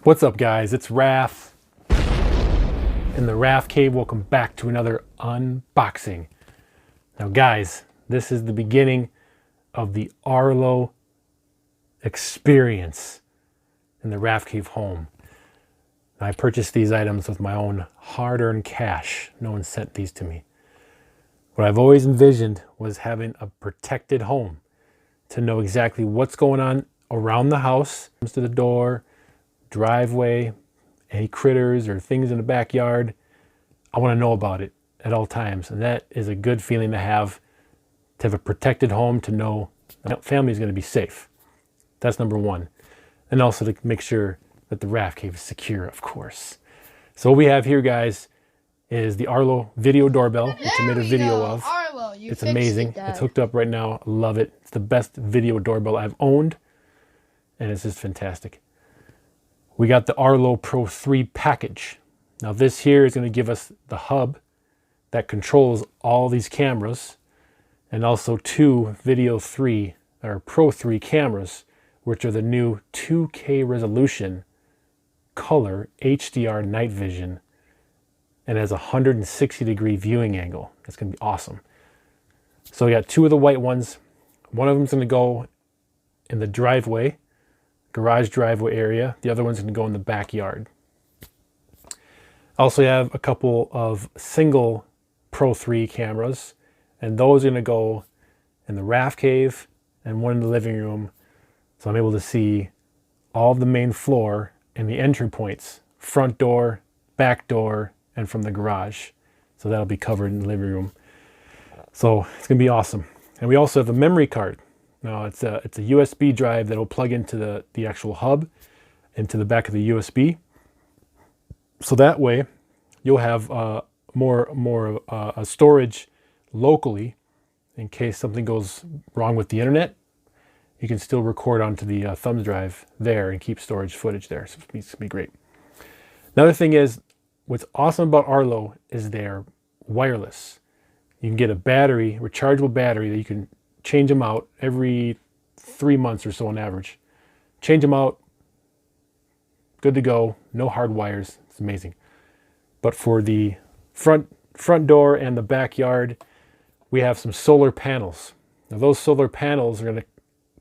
What's up, guys? It's Raph in the Raph Cave. Welcome back to another unboxing. Now guys, this is the beginning of the Arlo experience in the Raph Cave home. I purchased these items with my own hard-earned cash. No one sent these to me. What I've always envisioned was having a protected home, to know exactly what's going on around the house, comes to the door, driveway, any critters or things in the backyard. I want to know about it at all times, and that is a good feeling to have a protected home, to know that family is going to be safe. That's number one. And also to make sure that the Raph Cave is secure, of course. So what we have here, guys, is the Arlo video doorbell, which I made a video of. Arlo, it's amazing. It's hooked up right now. I love it. It's the best video doorbell I've owned, and it's just fantastic. We got the Arlo Pro 3 package. Now this here is going to give us the hub that controls all these cameras, and also two Video 3 or Pro 3 cameras, which are the new 2K resolution color HDR night vision, and has a 160-degree viewing angle. It's going to be awesome. So we got two of the white ones. One of them is going to go in the driveway, garage driveway area. The other one's going to go in the backyard. Also have a couple of single Pro 3 cameras, and those are going to go in the Raph Cave and one in the living room. So I'm able to see all of the main floor and the entry points, front door, back door, and from the garage. So that'll be covered in the living room. So it's going to be awesome. And we also have a memory card. Now it's a USB drive that will plug into the actual hub, into the back of the USB. So that way you'll have more storage locally in case something goes wrong with the internet. You can still record onto the thumb drive there and keep storage footage there. So it's going to be great. Another thing is, what's awesome about Arlo is they're wireless. You can get a battery, rechargeable battery, that you can change them out every 3 months or so on average. Change them out, good to go, no hard wires. It's amazing. But for the front door and the backyard, we have some solar panels. Now those solar panels are going to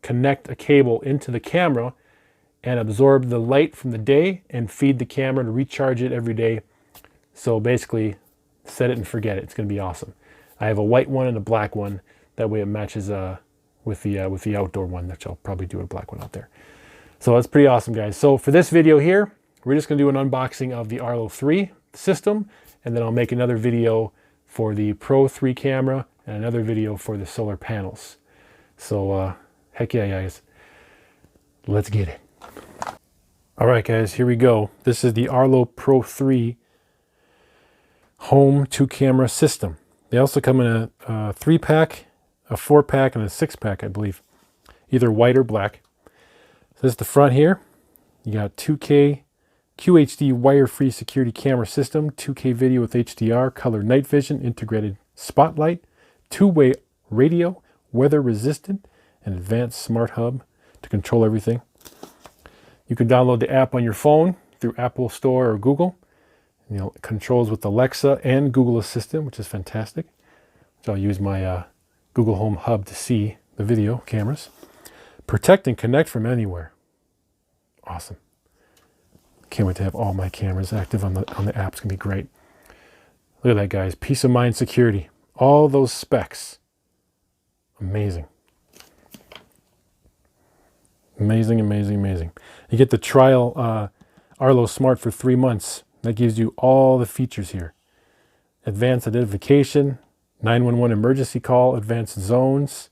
connect a cable into the camera and absorb the light from the day and feed the camera to recharge it every day. So basically, set it and forget it. It's going to be awesome. I have a white one and a black one. That way it matches with the outdoor one, which I'll probably do a black one out there. So that's pretty awesome, guys. So for this video here, we're just going to do an unboxing of the Arlo 3 system, and then I'll make another video for the Pro 3 camera and another video for the solar panels. So heck yeah, guys. Let's get it. All right, guys, here we go. This is the Arlo Pro 3 home 2-camera system. They also come in a 3-pack, a 4-pack, and a 6-pack, I believe. Either white or black. So this is the front here. You got 2K QHD wire-free security camera system, 2K video with HDR, color night vision, integrated spotlight, 2-way radio, weather resistant, and advanced smart hub to control everything. You can download the app on your phone through Apple Store or Google. You know, it controls with Alexa and Google Assistant, which is fantastic. So I'll use my Google Home Hub to see the video cameras. Protect and connect from anywhere. Awesome. Can't wait to have all my cameras active on the app. It's gonna be great. Look at that, guys. Peace of mind security. All those specs. Amazing. Amazing, amazing, amazing. You get the trial Arlo Smart for 3 months. That gives you all the features here. Advanced identification, 911 emergency call, advanced zones,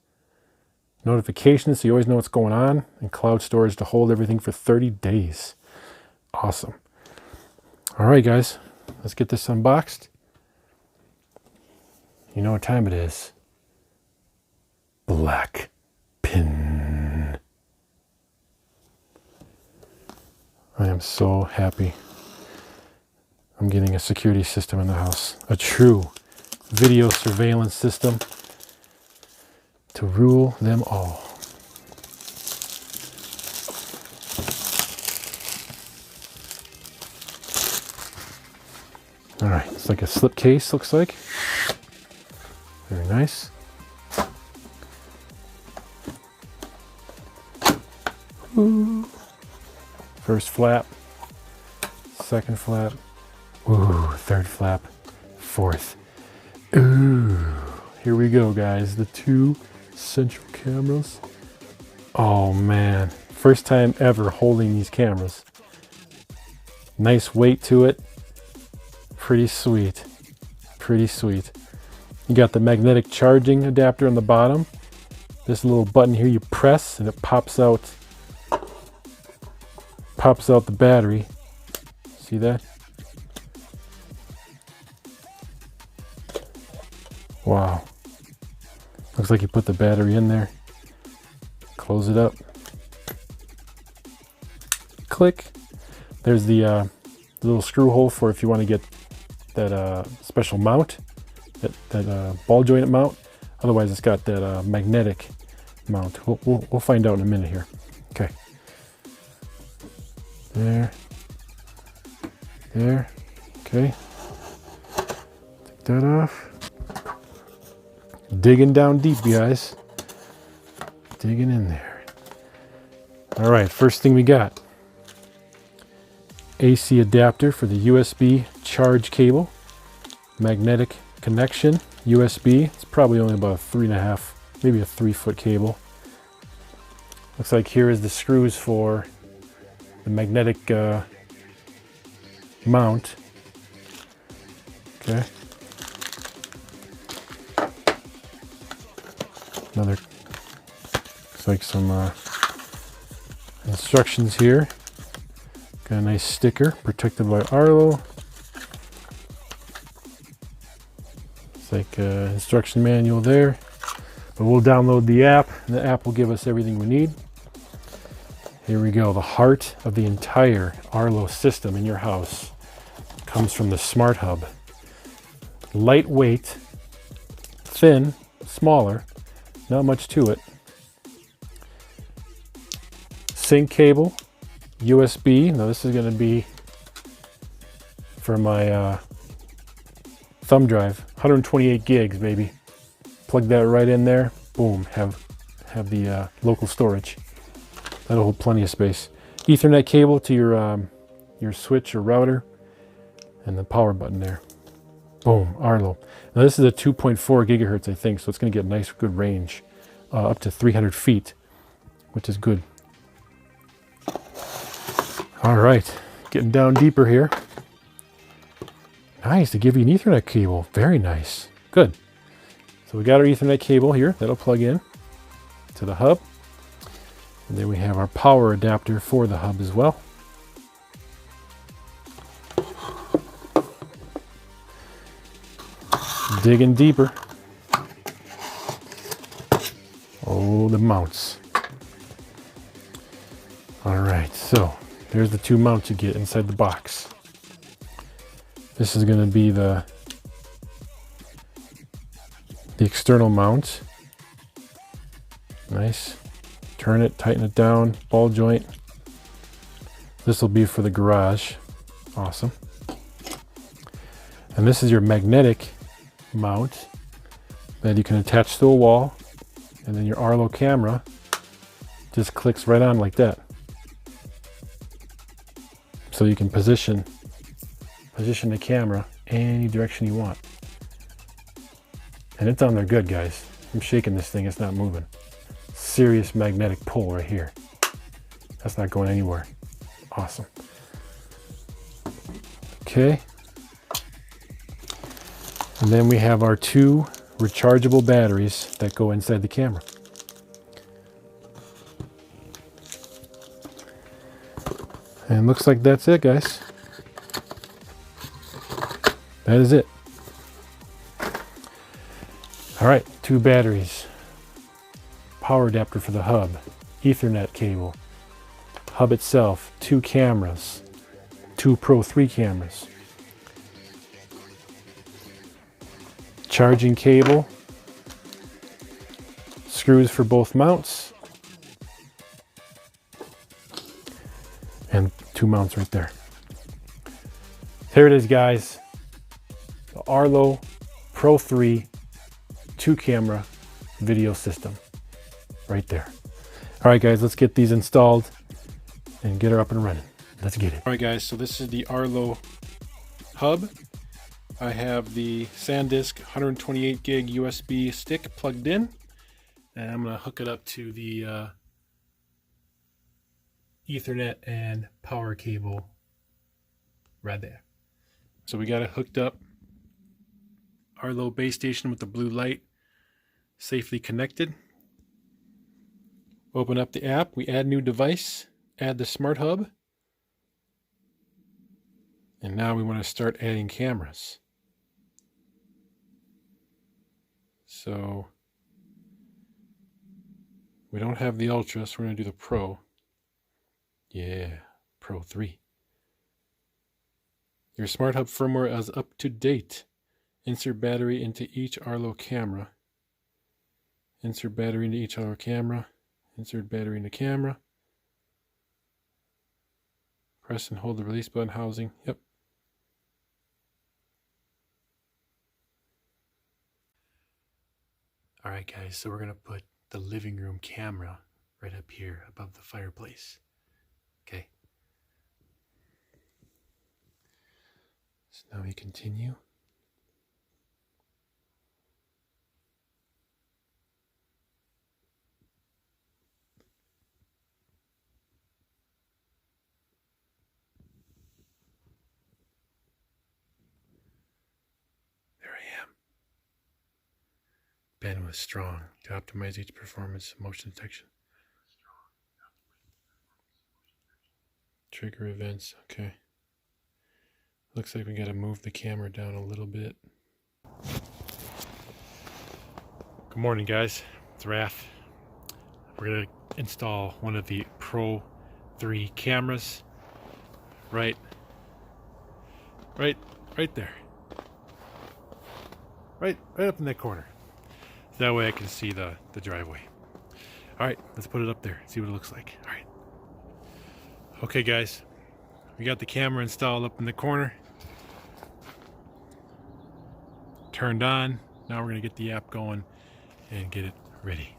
notifications so you always know what's going on, and cloud storage to hold everything for 30 days. Awesome. All right, guys, let's get this unboxed. You know what time it is. Black pin. I am so happy. I'm getting a security system in the house. A true video surveillance system to rule them all. All right, it's like a slip case, looks like. Very nice. Ooh. First flap, second flap, ooh, third flap, fourth. Ooh, here we go, guys. The two central cameras. Oh man, first time ever holding these cameras. Nice weight to it. Pretty sweet. Pretty sweet. You got the magnetic charging adapter on the bottom. This little button here you press and it pops out the battery. See that? Wow. Looks like you put the battery in there. Close it up. Click. There's the little screw hole for if you want to get that special mount, that ball joint mount. Otherwise, it's got that magnetic mount. We'll find out in a minute here. Okay. There. Okay. Take that off. Digging down deep, guys. Digging in there. All right, first thing we got. AC adapter for the USB charge cable. Magnetic connection, USB. It's probably only about a 3.5, maybe a 3-foot cable. Looks like here is the screws for the magnetic mount. Okay. Another, looks like some instructions here. Got a nice sticker, protected by Arlo. It's like an instruction manual there. But we'll download the app, and the app will give us everything we need. Here we go, the heart of the entire Arlo system in your house comes from the Smart Hub. Lightweight, thin, smaller, not much to it. Sync cable, USB. Now this is going to be for my thumb drive, 128 gigs, baby. Plug that right in there. Boom, have the local storage. That'll hold plenty of space. Ethernet cable to your switch or router, and the power button there. Boom, Arlo. Now this is a 2.4 gigahertz, I think, so it's going to get nice, good range, up to 300 feet, which is good. All right, getting down deeper here. Nice, to give you an Ethernet cable. Very nice. Good. So we got our Ethernet cable here. That'll plug in to the hub. And then we have our power adapter for the hub as well. Digging deeper. Oh, the mounts. All right, so there's the two mounts you get inside the box. This is going to be the external mount. Nice. Turn it, tighten it down, ball joint. This will be for the garage. Awesome. And this is your magnetic mount that you can attach to a wall, and then your Arlo camera just clicks right on like that. So you can position the camera any direction you want. And it's on there good, guys. I'm shaking this thing, it's not moving. Serious magnetic pull right here. That's not going anywhere. Awesome. Okay. And then we have our two rechargeable batteries that go inside the camera. And looks like that's it, guys. That is it. All right, two batteries. Power adapter for the hub. Ethernet cable. Hub itself. Two cameras. Two Pro 3 cameras. Charging cable. Screws for both mounts. And two mounts right there. There it is, guys. the Arlo Pro 3 2-camera video system right there. All right, guys, let's get these installed and get her up and running. Let's get it. All right, guys, so this is the Arlo hub. I have the SanDisk 128 gig USB stick plugged in, and I'm going to hook it up to the Ethernet and power cable right there. So we got it hooked up. Arlo base station with the blue light, safely connected. Open up the app, we add new device, add the smart hub, and now we want to start adding cameras. So we don't have the Ultra, so we're going to do the Pro. Yeah, Pro 3. Your smart hub firmware is up to date. Insert battery into each Arlo camera. Insert battery into each Arlo camera. Insert battery into camera. Press and hold the release button housing. Yep. Alright guys, so we're going to put the living room camera right up here above the fireplace. Okay. So now we continue. There I am. Bandwidth strong to optimize each performance motion detection. Trigger events, okay. Looks like we gotta move the camera down a little bit. Good morning, guys. It's Raph. We're gonna install one of the Pro 3 cameras right there. Right up in that corner. So that way I can see the driveway. Alright, let's put it up there, see what it looks like. Alright. Okay guys, we got the camera installed up in the corner. Turned on. Now we're going to get the app going and get it ready.